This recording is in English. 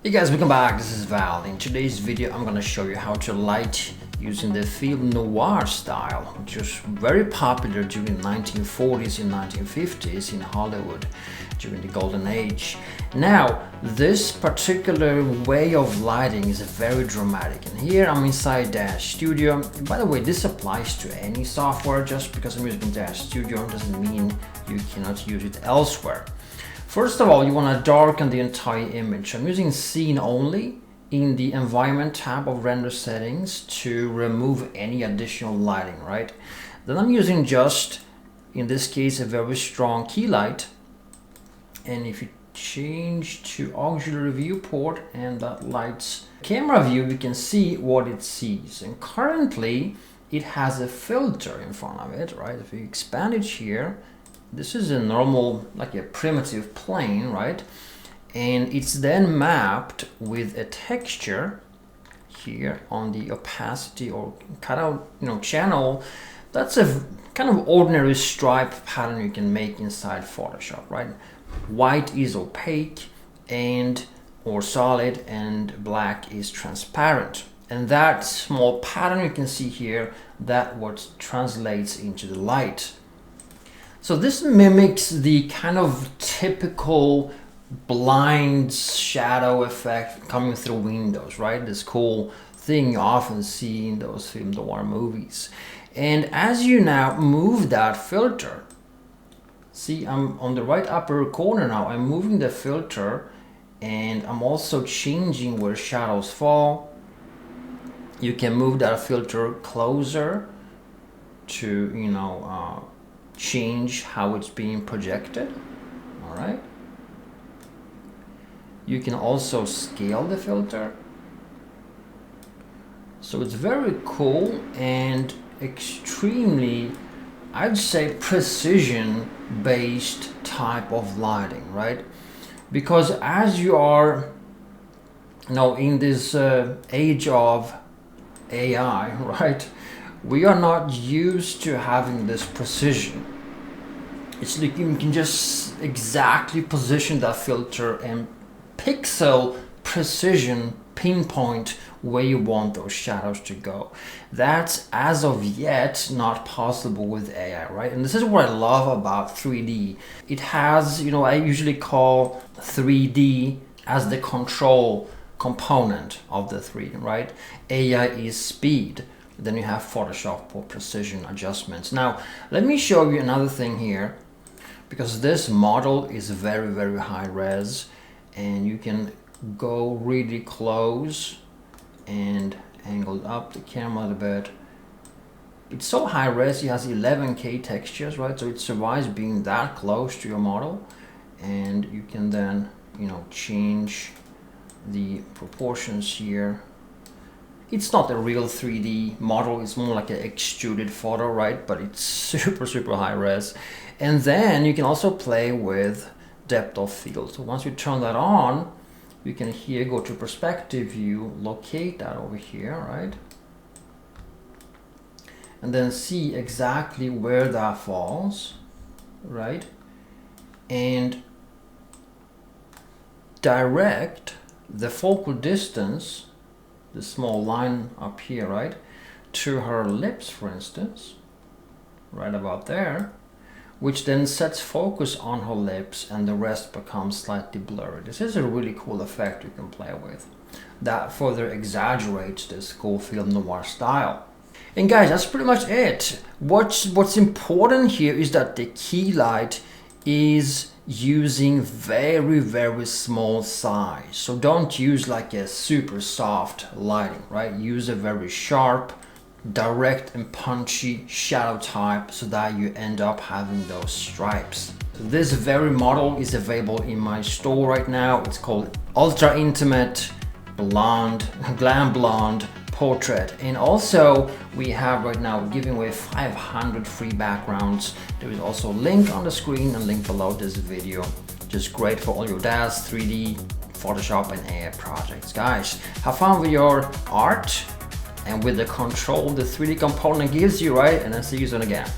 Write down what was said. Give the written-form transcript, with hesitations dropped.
Hey guys, welcome back. This is Val. In today's video, I'm going to show you how to light using the Film Noir style, which was very popular during the 1940s and 1950s in Hollywood during the Golden Age. Now, this particular way of lighting is very dramatic. And here I'm inside DAZ Studio. By the way, this applies to any software. Just because I'm using DAZ Studio doesn't mean you cannot use it elsewhere. First of all, you want to darken the entire image. I'm using scene only in the environment tab of render settings to remove any additional lighting, right? Then I'm using just, in this case, a very strong key light. And if you change to auxiliary viewport and that light's camera view, we can see what it sees. And currently it has a filter in front of it, right? If you expand it here, this is a normal, like a primitive plane, right? And it's then mapped with a texture here on the opacity or cutout, channel. That's a kind of ordinary stripe pattern you can make inside Photoshop, right? White is opaque or solid, and black is transparent. And that small pattern you can see here, that what translates into the light. So this mimics the kind of typical blind shadow effect coming through windows, right? This cool thing you often see in those film noir movies. And as you now move that filter, see, I'm on the right upper corner now, I'm moving the filter and I'm also changing where shadows fall. You can move that filter closer to, change how it's being projected. All right. You can also scale the filter. So it's very cool and extremely, I'd say, precision based type of lighting, right? Because as you are in this age of AI, right, we are not used to having this precision. It's like you can just exactly position that filter and pixel precision pinpoint where you want those shadows to go. That's as of yet not possible with AI, right? And this is what I love about 3D. It has, I usually call 3D as the control component of the 3D, right? AI is speed. Then you have Photoshop for precision adjustments. Now, let me show you another thing here, because this model is very, very high res, and you can go really close and angle up the camera a little bit. It's so high res, it has 11K textures, right? So it survives being that close to your model, and you can then, change the proportions here. It's not a real 3D model, it's more like an extruded photo, right? But it's super, super high res. And then you can also play with depth of field. So once you turn that on, you can here go to perspective view, locate that over here, right? And then see exactly where that falls, right? And direct the focal distance, the small line up here, right, to her lips, for instance, right about there, which then sets focus on her lips and the rest becomes slightly blurred. This is a really cool effect you can play with that further exaggerates this cool film noir style. And guys, that's pretty much it. What's important here is that the key light is using very, very small size. So don't use like a super soft lighting, right? Use a very sharp, direct and punchy shadow type so that you end up having those stripes. So this very model is available in my store right now. It's called Ultra Intimate Blonde, Glam Blonde Portrait. And also we have right now giving away 500 free backgrounds. There is also a link on the screen and link below this video. Just great for all your DAZ, 3D, Photoshop and AI projects. Guys, have fun with your art and with the control the 3D component gives you, right? And then see you soon again.